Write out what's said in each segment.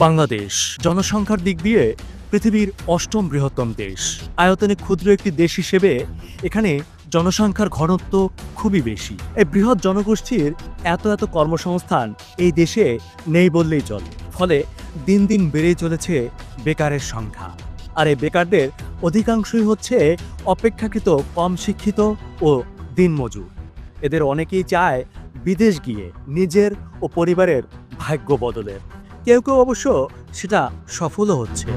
বাংলাদেশ জনসংখ্যার দিক দিয়ে পৃথিবীর অষ্টম বৃহত্তম দেশ। আয়তনে ক্ষুদ্র একটি দেশ হিসেবে এখানে জনসংখ্যার ঘনত্ব খুবই বেশি। এই বৃহৎ জনগোষ্ঠীর এত কর্মসংস্থান এই দেশে নেই বললেই চলে। ফলে দিন দিন বেড়েই চলেছে বেকারের সংখ্যা। আর এই বেকারদের অধিকাংশই হচ্ছে অপেক্ষাকৃত কম শিক্ষিত ও দিনমজুর। এদের অনেকেই চায় বিদেশ গিয়ে নিজের ও পরিবারের ভাগ্য বদলের। কেউ কেউ অবশ্য সেটা সফলও হচ্ছে।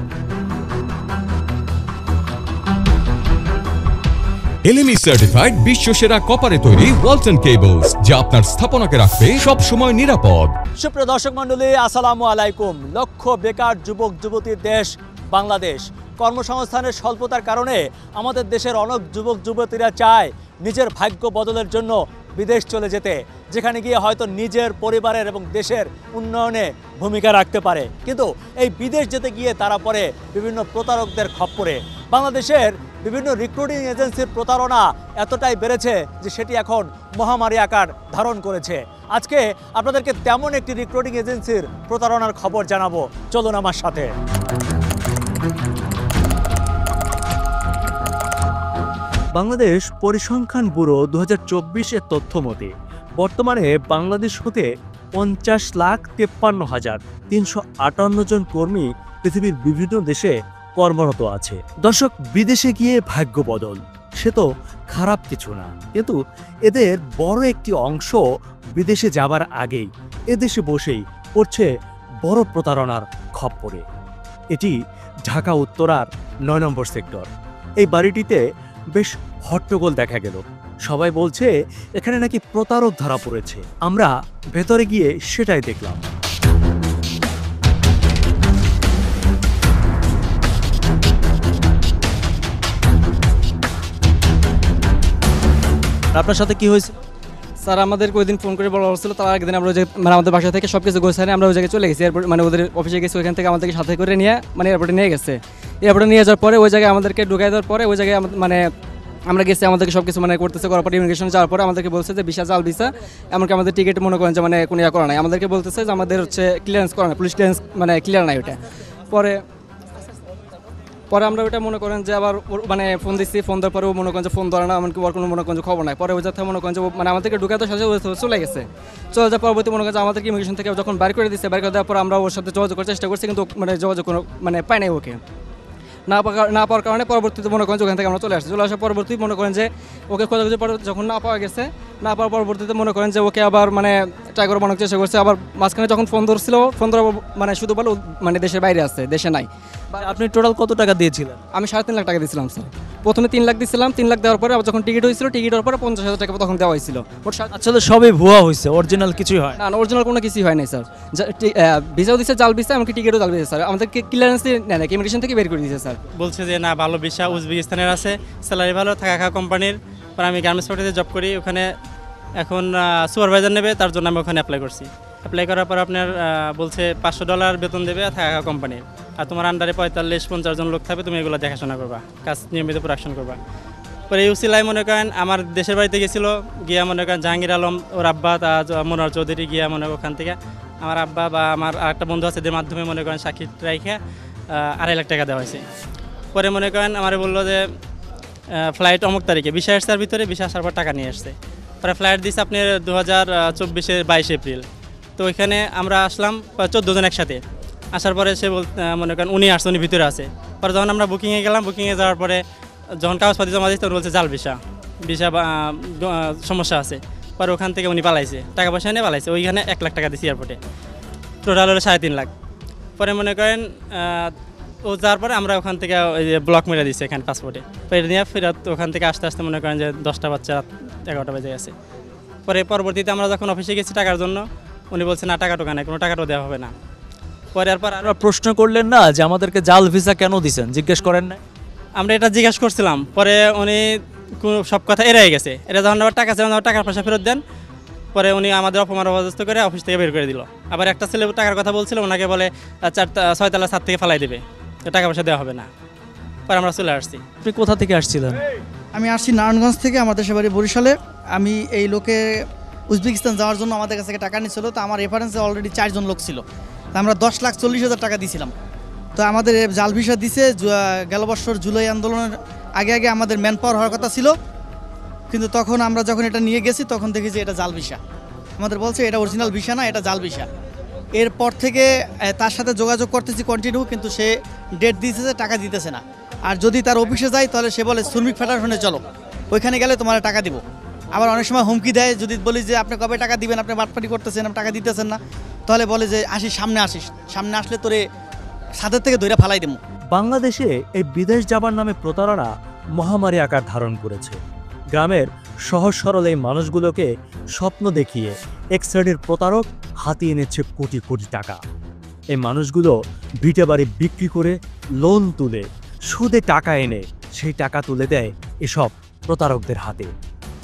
এলএমই সার্টিফাইড বিশ্বসেরা কপারে তৈরি ওয়ালটন কেবলস, যা আপনার স্থাপনাকে রাখবে সব সময় নিরাপদ। সুপ্রিয় দর্শক মণ্ডলী, আসসালামু আলাইকুম। লক্ষ বেকার যুবক যুবতীর দেশ বাংলাদেশ। কর্মসংস্থানের স্বল্পতার কারণে আমাদের দেশের অনেক যুবক যুবতীরা চায় নিজের ভাগ্য বদলের জন্য বিদেশ চলে যেতে, যেখানে গিয়ে হয়তো নিজের পরিবারের এবং দেশের উন্নয়নে ভূমিকা রাখতে পারে। কিন্তু এই বিদেশ যেতে গিয়ে তারা পরে বিভিন্ন প্রতারকদের খপ্পরে। বাংলাদেশের বিভিন্ন রিক্রুটিং এজেন্সির প্রতারণা এতটাই বেড়েছে যে সেটি এখন মহামারী আকার ধারণ করেছে। আজকে আপনাদেরকে তেমন একটি রিক্রুটিং এজেন্সির প্রতারণার খবর জানাবো, চলুন আমার সাথে। বাংলাদেশ পরিসংখ্যান ব্যুরো 2024-এর তথ্য মতে বর্তমানে বাংলাদেশ হতে 50,53,358 জন কর্মী পৃথিবীর বিভিন্ন দেশে কর্মরত আছে। দর্শক, বিদেশে গিয়ে ভাগ্য বদল সে তো খারাপ কিছু না, কিন্তু এদের বড় একটি অংশ বিদেশে যাবার আগেই এদেশে বসেই পড়ছে বড় প্রতারণার খপ্পরে। এটি ঢাকা উত্তরার 9 নম্বর সেক্টর। এই বাড়িটিতে বেশ হট্টগোল দেখা গেল। সবাই বলছে এখানে নাকি প্রতারক ধরা পড়েছে। আমরা ভেতরে গিয়ে সেটাই দেখলাম। আপনার সাথে কি হয়েছে? স্যার আমাদেরকে ওই দিন ফোন করে বলা হচ্ছিল, তার আগের দিন আমরা মানে আমাদের বাসা থেকে সব কিছু গোছানি আমরা ওই জায়গায় চলে গেছি। এয়ারপোর্ট মানে ওদের অফিসে গেছি, ওইখান থেকে আমাদেরকে সাথে করে নিয়ে মানে এয়ারপোর্টে নিয়ে গেছে। এয়ারপোর্টে নিয়ে যাওয়ার পরে ওই জায়গায় আমাদেরকে ঢুকাই দেওয়ার পরে ওই জায়গায় মানে আমরা গেছি, আমাদেরকে সব কিছু মানে করতেছে। করার পরে ইমিগ্রেশনে যাওয়ার পরে আমাদেরকে বলছে যে ভিসা জাল ভিসা, এমনকি আমাদের টিকিট মনে করেন যে মানে কোনো ইয়া করা নাই। আমাদেরকে বলতেছে যে আমাদের হচ্ছে ক্লিয়ারেন্স করা নাই, পুলিশ ক্লিয়ারেন্স মানে ক্লিয়ার নাই ওইটা। পরে আমরা ওইটা মনে করেন যে আবার মানে ফোন দিচ্ছি, ফোন দেওয়ার পরেও মনে করেন যে ফোন ধরে না, এমনকি ওর কোনো মনে করেন যে খবর নাই। পরে ওই যাতে মনে করেন যে মানে আমাদেরকে ঢুকাতে সাথে চলে গেছে। চলে যাওয়ার পরবর্তী মনে করেন যে আমাদেরকে ইমিগ্রেশন থেকে যখন বাইর করে দিচ্ছে, বাইর করে দেওয়ার পর আমরা ওর সাথে যোগাযোগ করার চেষ্টা করছি, কিন্তু মানে যোগাযোগ কোনো মানে পাই নাই ওকে। না পাওয়ার কারণে পরবর্তীতে মনে করেন যে ওখান থেকে আমরা চলে আসছি। চলে আসার পরবর্তী মনে করেন যে ওকে খোঁজাখুঁজি পরে যখন না পাওয়া গেছে, না পাওয়ার পরবর্তীতে মনে করেন যে ওকে আবার মানে ট্রাই করে বানানোর চেষ্টা করছে। আবার মাঝখানে যখন ফোন ধরছিল, ফোন ধরা মানে শুধু বলো মানে দেশের বাইরে আছে, দেশে নাই। আপনি টোটাল কত টাকা দিয়েছিলেন? আমি 3.5 লাখ টাকা দিয়েছিলাম স্যার। প্রথমে 3 লাখ দিয়েছিলাম, 3 লাখ দেওয়ার পরে আবার যখন টিকিট হয়েছিল, টিকিট হওয়ার পরে 50,000 টাকা তখন দেওয়া হয়েছিল। আসলে সবই ভুয়া হয়েছে, অরিজিনাল কিছুই হয় না। অরিজিনাল কোনো কিছুই হয় নাই স্যার। ভিসাও দিচ্ছে জাল ভিসা, এমনকি টিকিটও জাল ভিসা স্যার। আমাদেরকে ক্লিয়ারেন্স নেয় না, ইমিগ্রেশন থেকে বের করে দিয়েছে স্যার। বলছে যে না ভালো ভিসা উজবেকিস্তানের আছে, স্যালারি ভালো, থাকা খাওয়া কোম্পানির। পর আমি গার্মেন্টস ফ্যাক্টরিতে জব করি, ওখানে এখন সুপারভাইজার নেবে, তার জন্য আমি ওখানে অ্যাপ্লাই করছি। অ্যাপ্লাই করার পর আপনার বলছে $500 বেতন দেবে থাকা খাওয়া কোম্পানির, আর তোমার আন্ডারে 45-50 জন লোক থাকবে, তুমি এগুলো দেখাশোনা করবা, কাজ নিয়মিত প্রোডাকশন করবা। পরে ইউসিলাই মনে করেন আমার দেশের বাড়িতে গেছিলো, গিয়া মনে করেন জাহাঙ্গীর আলম ওর আব্বা মনোহর চৌধুরী গিয়া মনে করেন ওখান থেকে আমার আব্বা বা আমার আরেকটা বন্ধু আছে, এদের মাধ্যমে মনে করেন সাক্ষী রাইখে 2.5 লাখ টাকা দেওয়া হয়েছে। পরে মনে করেন আমার বললো যে ফ্লাইট অমুক তারিখে, ভিসা আসার ভিতরে, ভিসা আসার পর টাকা নিয়ে আসছে। পরে ফ্লাইট দিচ্ছে আপনি 2024-এর 22 এপ্রিল। তো ওইখানে আমরা আসলাম 14 জন একসাথে। আসার পরে সে মনে করেন উনি আসছে, উনি ভিতরে আছে। পরে যখন আমরা বুকিংয়ে গেলাম, বুকিংয়ে যাওয়ার পরে যখন কাগজপাতি জমা দিচ্ছে তখন বলছে জাল ভিসা সমস্যা আছে। পরে ওখান থেকে উনি পালাইছে, টাকা পয়সা নিয়ে পালাইছে। ওইখানে 1 লাখ টাকা দিয়েছি এয়ারপোর্টে, টোটাল হলো 3.5 লাখ। পরে মনে করেন ও যাওয়ার পরে আমরা ওখান থেকে ওই যে ব্লক মেরে দিচ্ছি এখানে পাসপোর্টে। পরে নিয়ে ফেরত ওখান থেকে আসতে আসতে মনে করেন যে 10টা বাচ্চা, 11টা বেজে গেছে। পরে পরবর্তীতে আমরা যখন অফিসে গেছি টাকার জন্য, উনি বলছে না টাকা টোকা নেই, কোনো টাকাটাও দেওয়া হবে না। পরে আর প্রশ্ন করলেন না যে আমাদেরকে জাল ভিসা কেন দিচ্ছেন, জিজ্ঞেস করেন না? আমরা এটা জিজ্ঞাসা করছিলাম, পরে উনি সব কথা এড়িয়ে গেছে। এটা যখন আবার টাকা চাই, টাকার পয়সা ফেরত দেন। পরে উনি আমাদের অপমান অবস্থ করে অফিস থেকে বের করে দিল। আবার একটা ছেলে টাকার কথা বলছিল, ওনাকে বলে 6 তলা ছাদ থেকে ফালাই দেবে, টাকা পয়সা দেওয়া হবে না। পরে আমরা চলে আসছি। আপনি কোথা থেকে আসছিলেন? আমি আসছি নারায়ণগঞ্জ থেকে, আমার দেশের বাড়ি বরিশালে। আমি এই লোকে উজবেকিস্তান যাওয়ার জন্য আমাদের কাছ থেকে টাকা নিচ্ছিল। তো আমার রেফারেন্সে অলরেডি 4 জন লোক ছিল। তা আমরা 10,40,000 টাকা দিয়েছিলাম। তো আমাদের জাল ভিসা দিছে গেল বছর জুলাই আন্দোলনের আগে আগে আমাদের ম্যান পাওয়ার হওয়ার কথা ছিল, কিন্তু তখন আমরা যখন এটা নিয়ে গেছি তখন দেখি যে এটা জাল ভিসা। আমাদের বলছে এটা অরিজিনাল ভিসা না, এটা জাল ভিসা। এরপর থেকে তার সাথে যোগাযোগ করতেছি কন্টিনিউ, কিন্তু সে ডেট দিতেছে, টাকা দিতেছে না। আর যদি তার অফিসে যাই তাহলে সে বলে শ্রমিক ফেডারেশনে চলো, ওইখানে গেলে তোমার টাকা দিব। আবার অনেক সময় হুমকি দেয়, যদি বলি যে আপনি কবে টাকা দিবেন, আপনি বাটপাটি করতেছেন, আপনি টাকা দিতেছেন না, তাহলে বলে যে আসিস, সামনে আসলে তোরে ছাদের থেকে ধরে ফালাই দেবো। বাংলাদেশে এই বিদেশ যাবার নামে প্রতারণা মহামারী আকার ধারণ করেছে। গ্রামের সহজ সরল এই মানুষগুলোকে স্বপ্ন দেখিয়ে এক শ্রেণীর প্রতারক হাতিয়ে নিচ্ছে কোটি কোটি টাকা। এই মানুষগুলো ভিটে বাড়ি বিক্রি করে লোন তুলে সুদে টাকা এনে সেই টাকা তুলে দেয় এসব প্রতারকদের হাতে,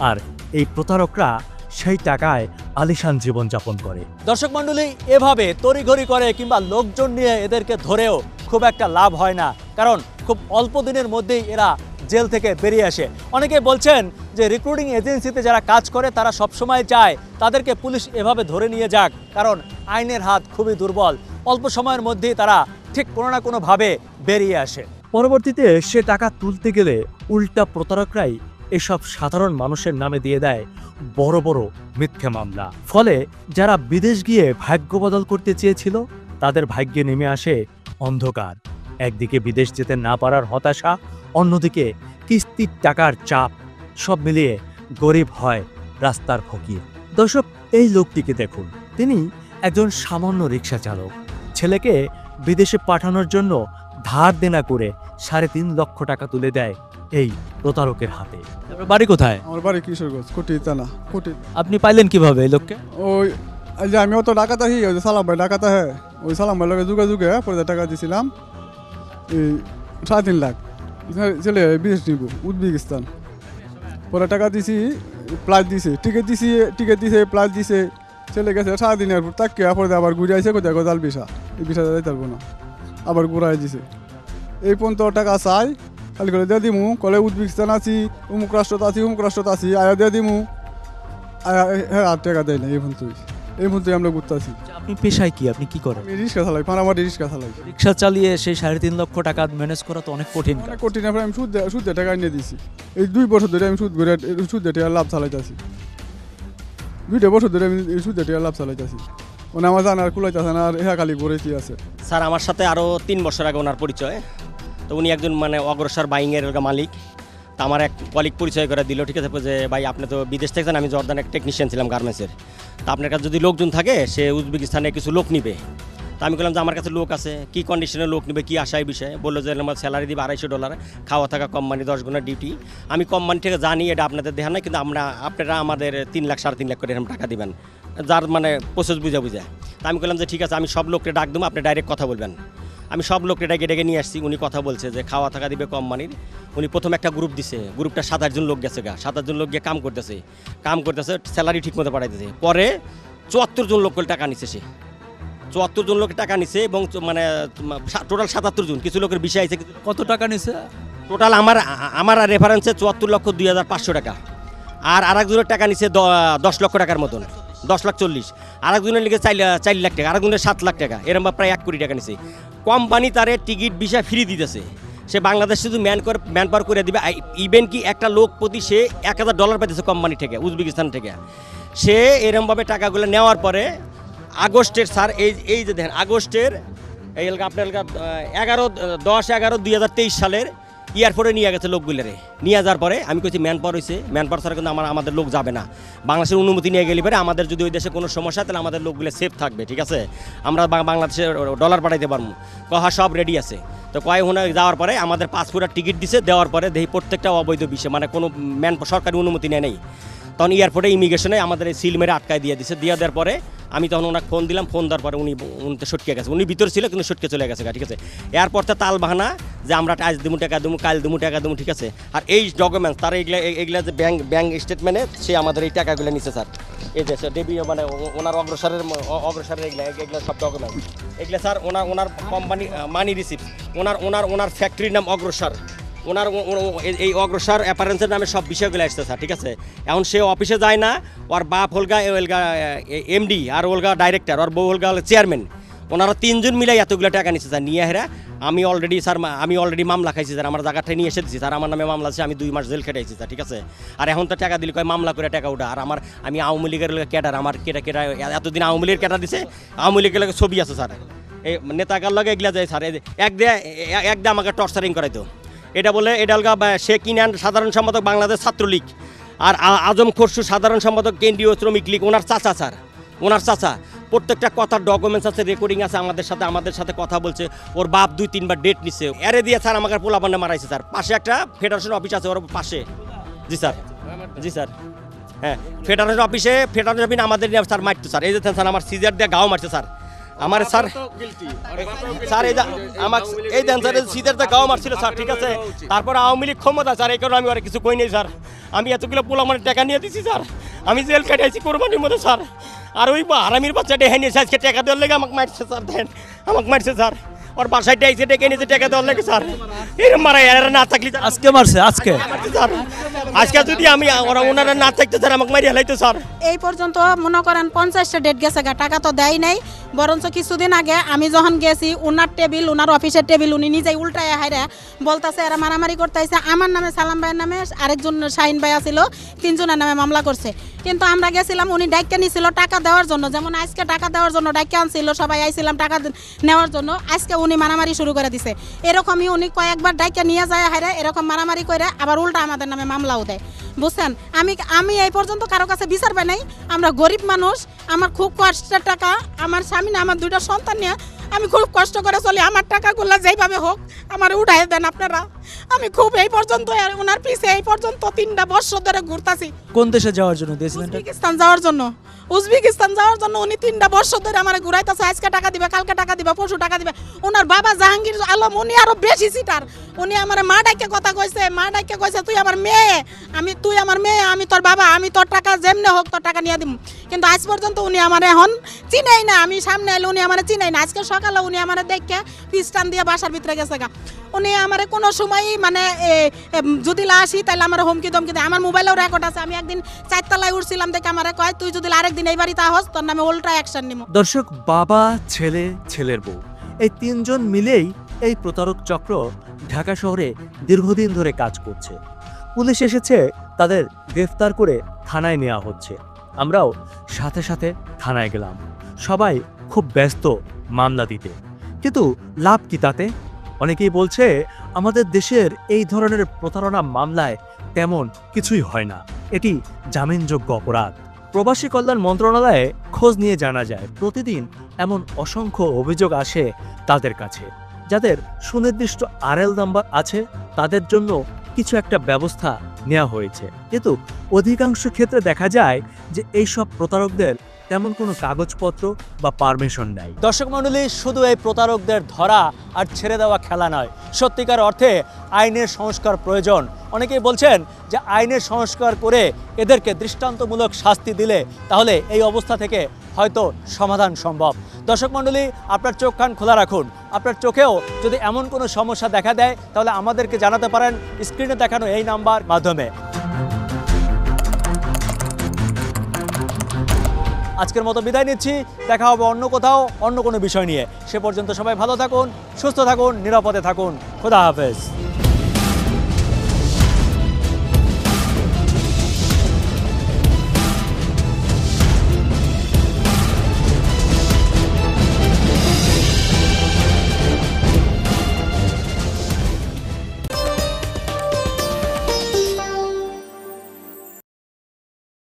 আর এই প্রতারকরা সেই টাকায় আলিশান জীবনযাপন করে। দর্শক মণ্ডলী, এভাবে তড়িঘড়ি করে কিংবা লোকজন নিয়ে এদেরকে ধরেও খুব একটা লাভ হয় না, কারণ খুব অল্প দিনের মধ্যেই এরা জেল থেকে বেরিয়ে আসে। অনেকে বলছেন যে রিক্রুটিং এজেন্সিতে যারা কাজ করে তারা সবসময় চায় তাদেরকে পুলিশ এভাবে ধরে নিয়ে যাক, কারণ আইনের হাত খুবই দুর্বল, অল্প সময়ের মধ্যেই তারা ঠিক কোনো না কোনোভাবে বেরিয়ে আসে। পরবর্তীতে সে টাকা তুলতে গেলে উল্টা প্রতারকরাই এসব সাধারণ মানুষের নামে দিয়ে দেয় বড় বড় মিথ্যা মামলা। ফলে যারা বিদেশ গিয়ে ভাগ্য বদল করতে চেয়েছিল তাদের ভাগ্যে নেমে আসে অন্ধকার। একদিকে বিদেশ যেতে না পারার হতাশা, অন্যদিকে কিস্তির টাকার চাপ, সব মিলিয়ে গরিব হয় রাস্তার ফকির। দর্শক, এই লোকটিকে দেখুন, তিনি একজন সামান্য রিক্সা চালক। ছেলেকে বিদেশে পাঠানোর জন্য ধার দেনা করে 3.5 লক্ষ টাকা তুলে দেয় এই প্রতারকের হাতে। বাড়ি কোথায়? আমার বাড়ি কিশোরগঞ্জ, কোটি থানা, কোটি। আপনি পাইলেন কিভাবে এই লোককে? ওই যে আমিও তো ডাকাত আহি, ওই যে সালাম ভাই ডাকাত আহে, ওই সালাম ভাই লগে যুগে পরে টাকা দিয়েছিলাম এই 3.5 লাখ। ছেলে বিদেশ নিব উজবেকিস্তান, পরে টাকা দিছি, প্লাস দিছে, টিকিট দিছে, প্লাস দিছে। ছেলে গেছে 7 দিনের পর তাকে পরে আবার ঘুরে আইসে, কোথায় জাল ভিসা, এই ভিসা যাইতে পারবো না, আবার ঘুরাই দিছে। এই পর্যন্ত টাকা চাই, খালি করে দিয়ে দিমু, কলে উজবেকিস্তান আছি, অমুক রাষ্ট্রত আছি, আয়া দিয়ে দিমু, হ্যাঁ আর টাকা দেয় না। এই পর্যন্তই আমরা ঘুরতে আছি। আপনি পেশায় কি? আপনি কি করেন? আমি রিক্সা চালাই, পানামাটি রিক্সা চালাই। রিক্সা চালিয়ে সেই 3.5 লক্ষ টাকা ম্যানেজ করা তো অনেক কঠিন। অনেক কঠিন। আমি সুদে টাকা এনে দিছি। এই 2 বছর ধরে আমি সুদে টাকা লাভ চালাইতেছি। 2 বছর ধরে আমি সুদে টাকা লাভ চালাইতেছি। মানে আমার জানার কুলাইতেছে না, আর হ্যাঁ খালি ভরেছি আছে। স্যার, আমার সাথে আরও 3 বছর আগে ওনার পরিচয়। তো উনি একজন মানে অগ্রসর বাইংয়ের মালিক। তা আমার এক কলিগ পরিচয় করে দিল, ঠিক আছে, যে ভাই আপনি তো বিদেশ থেকে যান, আমি জর্দান এক টেকনিশিয়ান ছিলাম গার্মেন্টসের, তা আপনার কাছে যদি লোকজন থাকে সে উজবেকিস্তানে কিছু লোক নিবে। তা আমি বললাম যে আমার কাছে লোক আছে, কি কন্ডিশনে লোক নিবে, কি আশায় বিষয়ে। বললো যে আমার স্যালারি দিবে $250, খাওয়া থাকা কোম্পানি 10 গুণা ডিউটি। আমি কোম্পানি থেকে জানি এটা আপনাদের দেখা নাই, কিন্তু আপনারা আমাদের 3 লাখ 3.5 লাখ করে এরকম টাকা দিবেন, যার মানে প্রসেস বুঝা। তা আমি বললাম যে ঠিক আছে, আমি সব লোককে ডাক দেবো, আপনি ডাইরেক্ট কথা বলবেন। আমি সব লোককে ডেকে নিয়ে আসছি। উনি কথা বলছে যে খাওয়া থাকা দিবে কোম্পানির। উনি প্রথম একটা গ্রুপ দিছে, গ্রুপটা 7-8 জন লোক গেছে, 7-8 জন লোক গিয়ে কাম করতেছে, স্যালারি ঠিক মতো পাঠাইতেছে। পরে 74 জন লোক টাকা নিচ্ছে, সে 74 জন লোক টাকা নিছে, এবং মানে টোটাল 77 জন। কিছু লোকের বিষয় আছে। কত টাকা নিছে টোটাল? আমার রেফারেন্সে 74,02,500 টাকা। আর আরেকজনের টাকা নিছে 10 লক্ষ টাকার মতন, 10,40,00,000। আরেকজনের লিখে 4 লাখ টাকা, আরেকজনের 7 লাখ টাকা, এরকম প্রায় 1 কোটি টাকা নিছে। কোম্পানি তারে টিকিট ভিসা ফ্রি দিতেছে। সে বাংলাদেশ শুধু ম্যান পাওয়ার করে দিবে। ইভেন কি একটা লোক প্রতি সে $1000 পাইতেছে কোম্পানি থেকে, উজবেকিস্তান থেকে। সে এরমভাবে টাকাগুলো নেওয়ার পরে আগস্টের, স্যার এই যে দেখেন, আগস্টের এই আপনার 10-11-2023 সালের এয়ারপোর্টে নিয়ে গেছে লোকগুলোরে। নিয়ে যাওয়ার পরে আমি কইছি ম্যান পাওয়ার হয়েছে, ম্যান পাওয়ার ছাড়া কিন্তু আমাদের লোক যাবে না। বাংলাদেশের অনুমতি নিয়ে গেলে পরে আমাদের যদি ওই দেশে কোনো সমস্যা, তাহলে আমাদের লোকগুলো সেফ থাকবে, ঠিক আছে, আমরা বাংলাদেশে ডলার পাঠাইতে পারবো। কহা সব রেডি আছে। তো কয়েক যাওয়ার পরে আমাদের পাসপোর্টের টিকিট দিছে, দেওয়ার পরে দেখি প্রত্যেকটা অবৈধ বিষয়, মানে কোনো সরকারি অনুমতি নেই। তখন এয়ারপোর্টে ইমিগ্রেশনে আমাদের এই সিল মেরে আটকায় দিয়ে দিছে। দিয়ে দেওয়ার পরে আমি তখন ওনাকে ফোন দিলাম, ফোন দেওয়ার পরে উনি সটকে গেছে। উনি ভিতরে ছিল কিন্তু সটকে চলে গেছে, ঠিক আছে। এয়ারপোর্টে তাল বাহানা যে আমরা আজ দিমু টাকা দিমু, কাল দিমু টাকা দিমু, ঠিক আছে। আর এই ডকুমেন্টস তার এইগুলা যে ব্যাংক স্টেটমেন্টে সে আমাদের এই টাকাগুলো নিচ্ছে, স্যার। এই যে ডেবি মানে ওনার অগ্রসরের এগুলো সব ডকুমেন্ট। এগুলো স্যার ওনার কোম্পানি মানি রিসিপ্ট, ওনার ফ্যাক্টরির নাম অগ্রসর, এই অগ্রসর অ্যাপারেন্সের নামে সব বিষয়গুলো আসছে, স্যার, ঠিক আছে। এখন সে অফিসে যায় না, ওর বাপ হলগা এমডি, আর ওলগা ডাইরেক্টর, ওর বউ হলগা চেয়ারম্যান। ওনারা 3 জন মিলাই এতগুলো টাকা নিচ্ছে স্যার। নিয়ে হেরা আমি অলরেডি মামলা খাইছি স্যার, আমার জায়গাটায় নিয়ে এসে দিচ্ছি স্যার, আমার নামে মামলা আছে, আমি 2 মাস জেল খেটাইছি স্যার, ঠিক আছে। আর এখন তো টাকা দিলে কয় মামলা করে টাকা ওঠা। আর আমি আওয়ামী লীগের ক্যাডার, আমার কেটা এতদিন আওয়ামী লীগের ক্যাডার দিছে, আওয়ামী লীগের লগে ছবি আছে স্যার, এই নেতাকার লগে এগুলা যায় স্যার। এক দিয়ে আমাকে টর্চারিং করাইতো। এটা বলে এটা শেখ ইনান সাধারণ সম্পাদক বাংলাদেশ ছাত্রলীগ, আর আজম খসরু সাধারণ সম্পাদক কেন্দ্রীয় শ্রমিক লীগ, ওনার চাচা স্যার, ওনার চাচা। প্রত্যেকটা কথার ডকুমেন্টস আছে, রেকর্ডিং আছে, আমাদের সাথে কথা বলছে। ওর বাপ 2-3 বার ডেট নিচ্ছে। এরে দিয়ে স্যার আমাকে পোলাপান্ডা মারাইছে স্যার। পাশে একটা ফেডারেশন অফিস আছে ওর পাশে। জি স্যার, জি স্যার, হ্যাঁ ফেডারেশন অফিস আমাদের স্যার মারতো স্যার। এই যে স্যার আমার সিজার দিয়ে গাও মারছে স্যার আমার স্যার। স্যার এই দেন স্যার সিজার দিয়ে গাও মারছিল স্যার, ঠিক আছে। তারপর আওয়ামী লীগ ক্ষমতা স্যার, এই কারণে আমি আর কিছু কই নেই স্যার। আমি এতগুলো পোলাপান্ডা টাকা নিয়ে দিছি স্যার, আমি জেল কাটাইছি কোরবানির মধ্যে স্যার। আর ওই হারামির বাচ্চা ডেহে নিয়েছে আজকে টাকা দেওয়ার লেগে আমাকে মারছে স্যার। দেন আমাকে মারছে স্যার, ওর বাসায় ডাইছে ডেকে নিয়েছে টাকা দেওয়ার লেগে স্যার। এরকম মারা এরা না থাকলে আজকে মারছে, আজকে স্যার, আজকে যদি আমি ওনারা না থাকতে স্যার আমাকে মারিয়ে হেলাইতো স্যার। এই পর্যন্ত মনে করেন 50টা ডেট গেছে গা, টাকা তো দেয় নাই। বরঞ্চ কিছুদিন আগে আমি যখন গেছি, ওনার টেবিল, ওনার অফিসের টেবিল উনি নিজেই উল্টায় হাইরা বলতেছে এরা মারামারি করতে আইছে। আমার নামে, সালাম ভাইয়ের নামে, আরেকজন শাহিন ভাই আছিল, 3 জনের নামে মামলা করছে। কিন্তু আমরা গেছিলাম, উনি ডাইকা নিছিল টাকা দেওয়ার জন্য, যেমন আজকে টাকা দেওয়ার জন্য ডাইকা আনছিল, সবাই আইছিলাম টাকা নেওয়ার জন্য। আজকে উনি মারামারি শুরু করে দিছে। এরকমই উনি কয়েকবার ডাইকা নিয়ে যায় হাইরা, এরকম মারামারি করে আবার উল্টা আমাদের নামে মামলাও দেয়, বুঝছেন। আমি এই পর্যন্ত কারো কাছে বিচার পাই নাই। আমরা গরিব মানুষ, আমার খুব কষ্টের টাকা, আমার স্বামী না, আমার 2টা সন্তান নিয়ে আমি খুব কষ্ট করে চলি। আমার টাকাগুলো যেইভাবে হোক আমার উঠাই দেন আপনারা। আমি খুব এই পর্যন্ত ওনার পিছে এই পর্যন্ত 3টা বছর ধরে ঘুরতাছি। কোন দেশে যাওয়ার জন্য দিয়েছিলেন? উজবেকিস্তান যাওয়ার জন্য, উজবেকিস্তান যাওয়ার জন্য উনি 3টা বছর ধরে আমার ঘুরাইতেছে। আজকে টাকা দিবে, কালকে টাকা দিবে, পরশু টাকা দিবে। ওনার বাবা জাহাঙ্গীর আলম উনি আরো বেশি সিটার। উনি আমার মা ডাইকে কথা কইছে, তুই আমার মেয়ে, তুই আমার মেয়ে, আমি তোর বাবা, আমি তোর টাকা যেমনে হোক তোর টাকা নিয়ে দিব। কিন্তু আজ পর্যন্ত উনি আমার এখন চিনাই না। আমি সামনে এলে উনি আমার চিনাই না। আজকে সকালে উনি আমার দেখে পিস্টান দিয়ে বাসার ভিতরে গেছে গা। উনি আমার কোনো সময়ই মানে যদি আসি তাহলে আমার হুমকি দমকি দেয়। আমার মোবাইলেও রেকর্ড আছে। আমি একদিন 4 তলায় উঠছিলাম, দেখে আমার কয় তুই যদি আরেকদিন এই বাড়িতে আহস তোর নামে উল্টা অ্যাকশন নিব। দর্শক, বাবা, ছেলে, ছেলের বউ, এই 3 জন মিলেই এই প্রতারক চক্র ঢাকা শহরে দীর্ঘদিন ধরে কাজ করছে। পুলিশ এসেছে, তাদের গ্রেফতার করে থানায় নেওয়া হচ্ছে। আমরাও সাথে সাথে থানায় গেলাম। সবাই খুব ব্যস্ত মামলা দিতে, কিন্তু লাভ কি তাতে? অনেকেই বলছে আমাদের দেশের এই ধরনের প্রতারণা মামলায় তেমন কিছুই হয় না, এটি জামিনযোগ্য অপরাধ। প্রবাসী কল্যাণ মন্ত্রণালয়ে খোঁজ নিয়ে জানা যায় প্রতিদিন এমন অসংখ্য অভিযোগ আসে তাদের কাছে। যাদের সুনির্দিষ্ট আরএল নাম্বার আছে তাদের জন্য কিছু একটা ব্যবস্থা নেওয়া হয়েছে, কিন্তু অধিকাংশ ক্ষেত্রে দেখা যায় যে এইসব প্রতারকদের তেমন কোনো কাগজপত্র বা পারমিশন নাই। দর্শক মণ্ডলী, শুধু এই প্রতারকদের ধরা আর ছেড়ে দেওয়া খেলা নয়, সত্যিকার অর্থে আইনের সংস্কার প্রয়োজন। অনেকেই বলছেন যে আইনের সংস্কার করে এদেরকে দৃষ্টান্তমূলক শাস্তি দিলে তাহলে এই অবস্থা থেকে হয়তো সমাধান সম্ভব। দর্শক মণ্ডলী, আপনার চোখ কান খোলা রাখুন। আপনার চোখেও যদি এমন কোনো সমস্যা দেখা দেয় তাহলে আমাদেরকে জানাতে পারেন স্ক্রিনে দেখানো এই নাম্বার মাধ্যমে। আজকের মতো বিদায় নিচ্ছি, দেখা হবে অন্য কোথাও অন্য কোনো বিষয় নিয়ে। সে পর্যন্ত সবাই ভালো থাকুন, সুস্থ থাকুন, নিরাপদে থাকুন। খোদা হাফেজ।